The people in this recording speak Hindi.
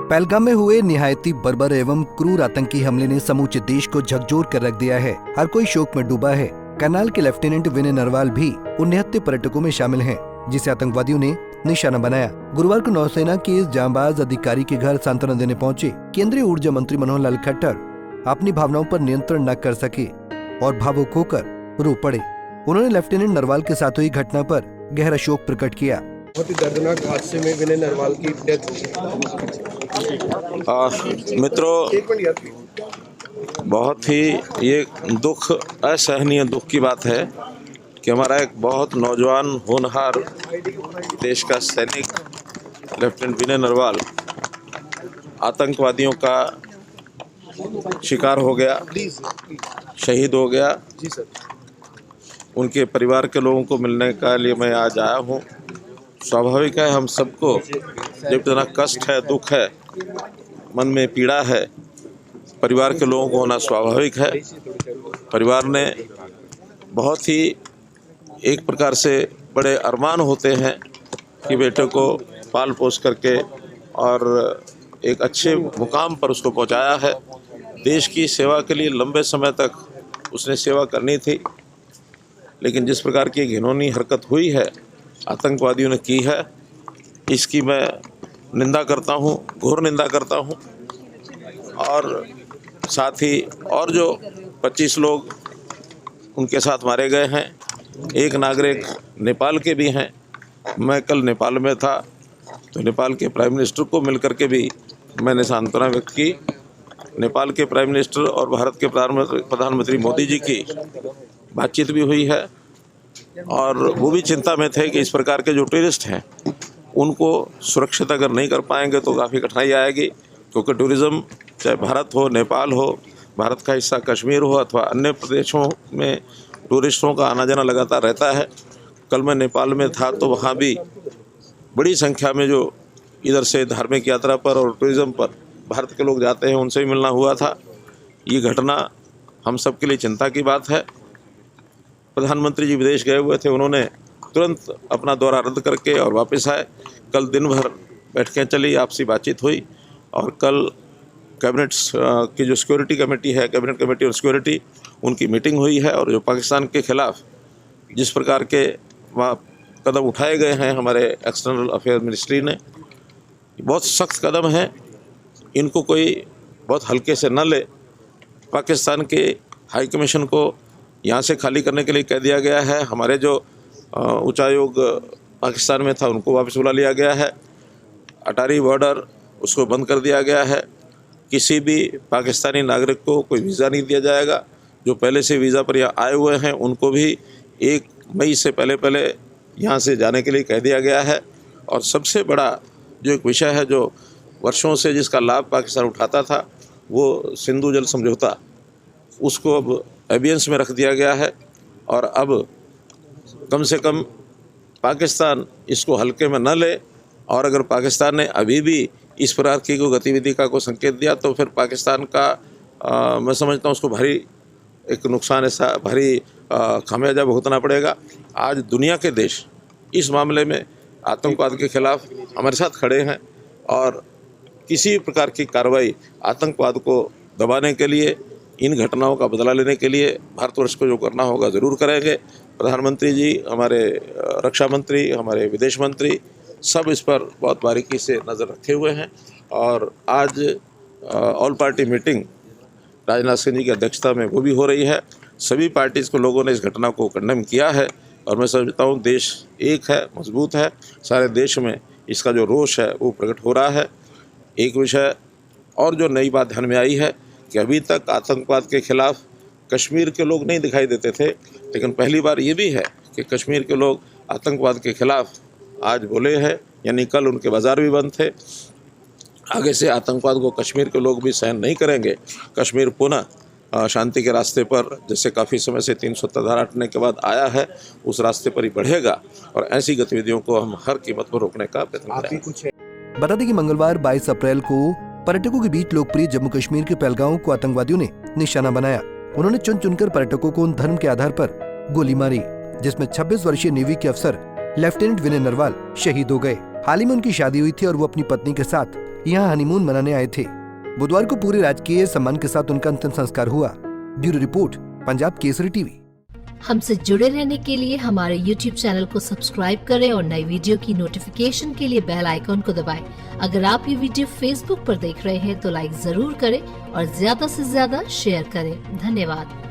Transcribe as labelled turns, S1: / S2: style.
S1: पहलगाम में हुए निहायती बर्बर एवं क्रूर आतंकी हमले ने समूचे देश को झकझोर कर रख दिया है। हर कोई शोक में डूबा है। करनाल के लेफ्टिनेंट विनय नरवाल भी उन निहत्थे पर्यटकों में शामिल हैं, जिसे आतंकवादियों ने निशाना बनाया। गुरुवार को नौसेना के इस जांबाज अधिकारी के घर सांत्वना देने पहुंचे केंद्रीय ऊर्जा मंत्री मनोहर लाल खट्टर अपनी भावनाओं पर नियंत्रण न कर सके और भावुक होकर रो पड़े। उन्होंने लेफ्टिनेंट नरवाल के साथ हुई घटना पर गहरा शोक प्रकट किया।
S2: बहुत ही दर्दनाक हादसे में विनय नरवाल की डेथ
S3: मित्रों, बहुत ही ये दुख, असहनीय दुख की बात है कि हमारा एक बहुत नौजवान होनहार देश का सैनिक लेफ्टिनेंट विनय नरवाल आतंकवादियों का शिकार हो गया, शहीद हो गया। उनके परिवार के लोगों को मिलने का लिए मैं आज आया हूँ। स्वाभाविक है, हम सबको जब इतना कष्ट है, दुख है, मन में पीड़ा है, परिवार के लोगों को होना स्वाभाविक है। परिवार ने बहुत ही एक प्रकार से बड़े अरमान होते हैं कि बेटे को पाल पोस करके और एक अच्छे मुकाम पर उसको पहुंचाया है। देश की सेवा के लिए लंबे समय तक उसने सेवा करनी थी, लेकिन जिस प्रकार की घिनौनी हरकत हुई है, आतंकवादियों ने की है, इसकी मैं निंदा करता हूँ, घोर निंदा करता हूँ। और साथ ही और जो 25 लोग उनके साथ मारे गए हैं, एक नागरिक नेपाल के भी हैं। मैं कल नेपाल में था, तो नेपाल के प्राइम मिनिस्टर को मिलकर के भी मैंने सांत्वना व्यक्त की। नेपाल के प्राइम मिनिस्टर और भारत के प्रधानमंत्री मोदी जी की बातचीत भी हुई है, और वो भी चिंता में थे कि इस प्रकार के जो टूरिस्ट हैं उनको सुरक्षित अगर नहीं कर पाएंगे तो काफ़ी कठिनाई आएगी, क्योंकि टूरिज़्म चाहे भारत हो, नेपाल हो, भारत का हिस्सा कश्मीर हो अथवा अन्य प्रदेशों में टूरिस्टों का आना जाना लगातार रहता है। कल मैं नेपाल में था तो वहाँ भी बड़ी संख्या में जो इधर से धार्मिक यात्रा पर और टूरिज़्म पर भारत के लोग जाते हैं, उनसे भी मिलना हुआ था। ये घटना हम सब के लिए चिंता की बात है। प्रधानमंत्री जी विदेश गए हुए थे, उन्होंने तुरंत अपना दौरा रद्द करके और वापस आए। कल दिन भर बैठकें चली, आपसी बातचीत हुई, और कल कैबिनेट की जो सिक्योरिटी कमेटी है, कैबिनेट कमेटी ऑन सिक्योरिटी, उनकी मीटिंग हुई है। और जो पाकिस्तान के खिलाफ जिस प्रकार के वहाँ कदम उठाए गए हैं हमारे एक्सटर्नल अफेयर मिनिस्ट्री ने, बहुत सख्त कदम हैं, इनको कोई बहुत हल्के से न ले। पाकिस्तान के हाई कमीशन को यहाँ से खाली करने के लिए कह दिया गया है। हमारे जो उच्चायोग पाकिस्तान में था उनको वापस बुला लिया गया है। अटारी बॉर्डर उसको बंद कर दिया गया है। किसी भी पाकिस्तानी नागरिक को कोई वीज़ा नहीं दिया जाएगा। जो पहले से वीज़ा पर यहाँ आए हुए हैं उनको भी 1 मई से पहले यहाँ से जाने के लिए कह दिया गया है। और सबसे बड़ा जो एक विषय है, जो वर्षों से जिसका लाभ पाकिस्तान उठाता था, वो सिंधु जल समझौता, उसको अब एबियंस में रख दिया गया है। और अब कम से कम पाकिस्तान इसको हल्के में न ले, और अगर पाकिस्तान ने अभी भी इस प्रकार की कोई गतिविधि का कोई संकेत दिया तो फिर पाकिस्तान का मैं समझता हूँ उसको भारी एक नुकसान, ऐसा भारी खामियाजा भुगतना पड़ेगा। आज दुनिया के देश इस मामले में आतंकवाद के खिलाफ हमारे साथ खड़े हैं, और किसी प्रकार की कार्रवाई आतंकवाद को दबाने के लिए, इन घटनाओं का बदला लेने के लिए भारतवर्ष को जो करना होगा ज़रूर करेंगे। प्रधानमंत्री जी, हमारे रक्षा मंत्री, हमारे विदेश मंत्री, सब इस पर बहुत बारीकी से नज़र रखे हुए हैं। और आज all party meeting Rajnath Singh ji की अध्यक्षता में वो भी हो रही है। सभी पार्टीज़ को लोगों ने इस घटना को कंडेम किया है, और मैं समझता हूँ देश एक है, मजबूत है। सारे देश में इसका जो रोष है वो प्रकट हो रहा है। एक विषय और जो नई बात ध्यान में आई है कि अभी तक आतंकवाद के खिलाफ कश्मीर के लोग नहीं दिखाई देते थे, लेकिन पहली बार ये भी है कि कश्मीर के लोग आतंकवाद के खिलाफ आज बोले हैं। यानी कल उनके बाज़ार भी बंद थे। आगे से आतंकवाद को कश्मीर के लोग भी सहन नहीं करेंगे। कश्मीर पुनः शांति के रास्ते पर, जैसे काफ़ी समय से 370 धारा हटने के बाद आया है, उस रास्ते पर ही बढ़ेगा। और ऐसी गतिविधियों को हम हर कीमत पर रोकने का प्रयत्न करेंगे।
S1: बता दें कि मंगलवार 22 अप्रैल को पर्यटकों के बीच लोकप्रिय जम्मू कश्मीर के पहलगाम को आतंकवादियों ने निशाना बनाया। उन्होंने चुन चुनकर पर्यटकों को उन धर्म के आधार पर गोली मारी, जिसमें 26 वर्षीय नेवी के अफसर लेफ्टिनेंट विनय नरवाल शहीद हो गए। हाल ही में उनकी शादी हुई थी और वो अपनी पत्नी के साथ यहाँ हनीमून मनाने आए थे। बुधवार को पूरे राजकीय सम्मान के साथ उनका अंतिम संस्कार हुआ। Bureau report, Punjab Kesari TV.
S4: हमसे जुड़े रहने के लिए हमारे YouTube चैनल को सब्सक्राइब करें और नई वीडियो की नोटिफिकेशन के लिए बेल आइकॉन को दबाएं। अगर आप ये वीडियो Facebook पर देख रहे हैं तो लाइक जरूर करें और ज्यादा से ज्यादा शेयर करें। धन्यवाद।